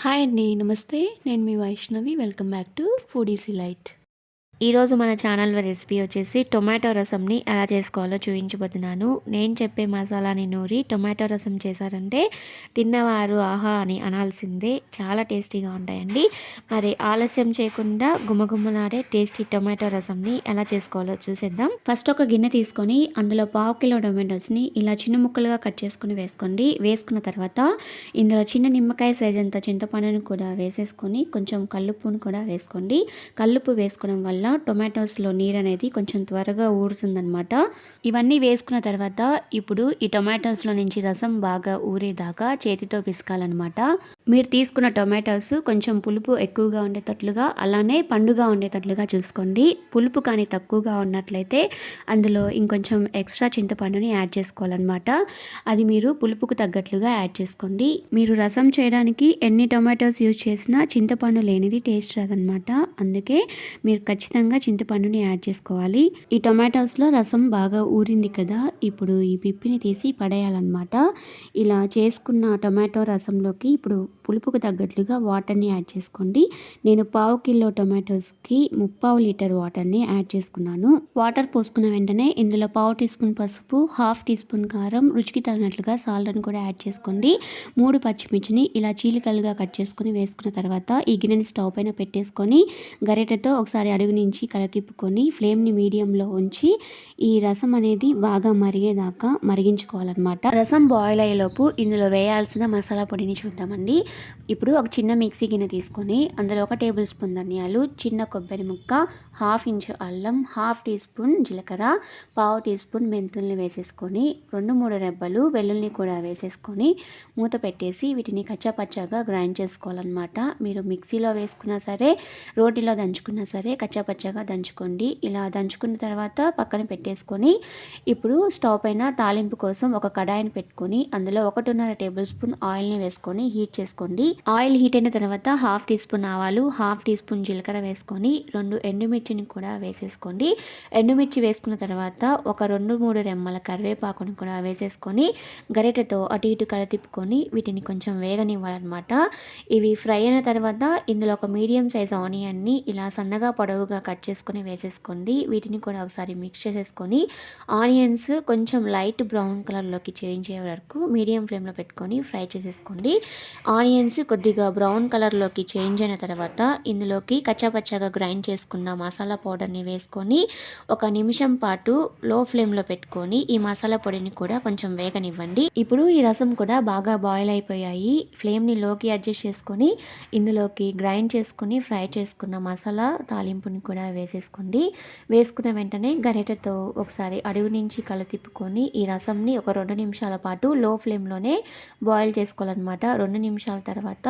Hi అండి. నమస్తే. నేను మీ Vaishnavi. Welcome back to foodies light. ఈరోజు మన ఛానల్‌లో రెసిపీ వచ్చేసి టొమాటో రసంని ఎలా చేసుకోవాలో చూపించబోతున్నాను. నేను చెప్పే మసాలాని నూరి టొమాటో రసం చేశారంటే తిన్నవారు ఆహా అని అనాల్సిందే. చాలా టేస్టీగా ఉంటాయండి. మరి ఆలస్యం చేయకుండా గుమగుమలాడే టేస్టీ టొమాటో రసంని ఎలా చేసుకోవాలో చూసేద్దాం. ఫస్ట్ ఒక గిన్నె తీసుకొని అందులో పావు కిలో టొమాటోస్ని ఇలా చిన్న ముక్కలుగా కట్ చేసుకుని వేసుకోండి. వేసుకున్న తర్వాత ఇందులో చిన్న నిమ్మకాయ సైజ్ అంత చింతపండును కూడా వేసేసుకొని కొంచెం కల్లుప్పును కూడా వేసుకోండి. కల్లుప్పు వేసుకోవడం వల్ల టొమాటోస్లో నీరు అనేది కొంచెం త్వరగా ఊరుతుందనమాట. ఇవన్నీ వేసుకున్న తర్వాత ఇప్పుడు ఈ టొమాటోస్లో నుంచి రసం బాగా ఊరేదాకా చేతితో పిసకాలన్నమాట. మీరు తీసుకున్న టొమాటోస్ కొంచెం పులుపు ఎక్కువగా ఉండేటట్లుగా అలానే పండుగా ఉండేటట్లుగా చూసుకోండి. పులుపు కానీ తక్కువగా ఉన్నట్లయితే అందులో ఇంకొంచెం ఎక్స్ట్రా చింతపండుని యాడ్ చేసుకోవాలన్నమాట. అది మీరు పులుపుకు తగ్గట్లుగా యాడ్ చేసుకోండి. మీరు రసం చేయడానికి ఎన్ని టొమాటోస్ యూజ్ చేసినా చింతపండు లేనిది టేస్ట్ రాదనమాట. అందుకే మీరు ఖచ్చితంగా చింతపండుని యాడ్ చేసుకోవాలి. ఈ టొమాటోస్లో రసం బాగా ఊరింది కదా, ఇప్పుడు ఈ పిప్పిని తీసి పడేయాలన్నమాట. ఇలా చేసుకున్న టొమాటో రసంలోకి ఇప్పుడు పులుపుకు తగ్గట్లుగా వాటర్ని యాడ్ చేసుకోండి. నేను పావు కిలో టొమాటోస్కి 3/4 లీటర్ వాటర్ని యాడ్ చేసుకున్నాను. వాటర్ పోసుకున్న వెంటనే ఇందులో పావు టీ స్పూన్ పసుపు, హాఫ్ టీ స్పూన్ కారం, రుచికి తగినట్లుగా సాల్ట్ని కూడా యాడ్ చేసుకోండి. 3 పచ్చిమిర్చిని ఇలా చీలికలుగా కట్ చేసుకుని వేసుకున్న తర్వాత ఈ గిన్నెని స్టవ్ పైన పెట్టేసుకొని గరిటెతో ఒకసారి అడుగు నుంచి కలతిప్పుకొని ఫ్లేమ్ని మీడియంలో ఉంచి ఈ రసం అనేది బాగా మరిగేదాకా మరిగించుకోవాలన్నమాట. రసం బాయిల్ అయ్యేలోపు ఇందులో వేయాల్సిన మసాలా పొడిని చూద్దామండి. ఇప్పుడు ఒక చిన్న మిక్సీ గిన్నె తీసుకొని అందులో 1 టేబుల్ స్పూన్ ధనియాలు, చిన్న కొబ్బరి ముక్క, హాఫ్ ఇంచు అల్లం, హాఫ్ టీ స్పూన్ జీలకర్ర, పావు టీ స్పూన్ మెంతుల్ని వేసేసుకొని 2-3 రెబ్బలు వెల్లుల్ని కూడా వేసేసుకొని మూత పెట్టేసి వీటిని కచ్చాపచ్చాగా గ్రైండ్ చేసుకోవాలన్నమాట. మీరు మిక్సీలో వేసుకున్నా సరే, రోటిలో దంచుకున్నా సరే కచ్చాపచ్చాగా దంచుకోండి. ఇలా దంచుకున్న తర్వాత పక్కన పెట్టేసుకొని ఇప్పుడు స్టవ్ పైన తాలింపు కోసం ఒక కడాయిని పెట్టుకొని అందులో 1.5 టేబుల్ స్పూన్ ఆయిల్ని వేసుకొని హీట్ చేసుకోండి. ఆయిల్ హీట్ అయిన తర్వాత హాఫ్ టీ స్పూన్ ఆవాలు, హాఫ్ టీ స్పూన్ జీలకర్ర వేసుకొని 2 ఎండుమిర్చిని కూడా వేసేసుకోండి. ఎండుమిర్చి వేసుకున్న తర్వాత ఒక 2-3 రెమ్మల కరివేపాకుని కూడా వేసేసుకొని గరిటెతో అటు ఇటు కలతిప్పుకొని వీటిని కొంచెం వేగనివ్వాలన్నమాట. ఇవి ఫ్రై అయిన తర్వాత ఇందులో ఒక మీడియం సైజ్ ఆనియన్ని ఇలా సన్నగా పొడవుగా కట్ చేసుకొని వేసేసుకోండి. వీటిని కూడా ఒకసారి మిక్స్ చేసేసుకొని ఆనియన్స్ కొంచెం లైట్ బ్రౌన్ కలర్లోకి చేంజ్ అయ్యే వరకు మీడియం ఫ్లేమ్లో పెట్టుకొని ఫ్రై చేసేసుకోండి. ఆనియన్స్ కొద్దిగా బ్రౌన్ కలర్లోకి చేంజ్ అయిన తర్వాత ఇందులోకి కచ్చాపచ్చాగా గ్రైండ్ చేసుకున్న మసాలా పౌడర్ని వేసుకొని 1 నిమిషం పాటు లో ఫ్లేమ్లో పెట్టుకొని ఈ మసాలా పొడిని కూడా కొంచెం వేగనివ్వండి. ఇప్పుడు ఈ రసం కూడా బాగా బాయిల్ అయిపోయాయి. ఫ్లేమ్ని లోకి అడ్జస్ట్ చేసుకొని ఇందులోకి గ్రైండ్ చేసుకుని ఫ్రై చేసుకున్న మసాలా తాలింపుని కూడా వేసేసుకోండి. వేసుకున్న వెంటనే గరిటెతో ఒకసారి అడుగు నుంచి కలతిప్పుకొని ఈ రసంని ఒక 2 నిమిషాల పాటు లో ఫ్లేమ్లోనే బాయిల్ చేసుకోవాలన్నమాట. 2 నిమిషాల తర్వాత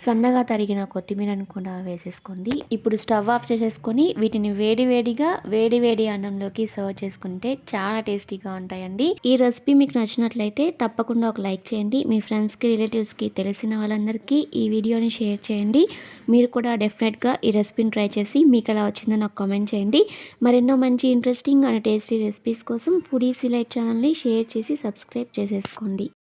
సన్నగా తరిగిన కొత్తిమీరను కూడా వేసేసుకోండి. ఇప్పుడు స్టవ్ ఆఫ్ చేసేసుకొని వీటిని వేడి అన్నంలోకి సర్వ్ చేసుకుంటే చాలా టేస్టీగా ఉంటాయండి. ఈ రెసిపీ మీకు నచ్చినట్లయితే తప్పకుండా ఒక లైక్ చేయండి. మీ ఫ్రెండ్స్కి, రిలేటివ్స్కి, తెలిసిన వాళ్ళందరికీ ఈ వీడియోని షేర్ చేయండి. మీరు కూడా డెఫినెట్గా ఈ రెసిపీని ట్రై చేసి మీకు ఎలా వచ్చిందో నాకు కామెంట్ చేయండి. మరెన్నో మంచి ఇంట్రెస్టింగ్ అండ్ టేస్టీ రెసిపీస్ కోసం ఫుడీస్ లైట్ ఛానల్ని షేర్ చేసి సబ్స్క్రైబ్ చేసేసుకోండి.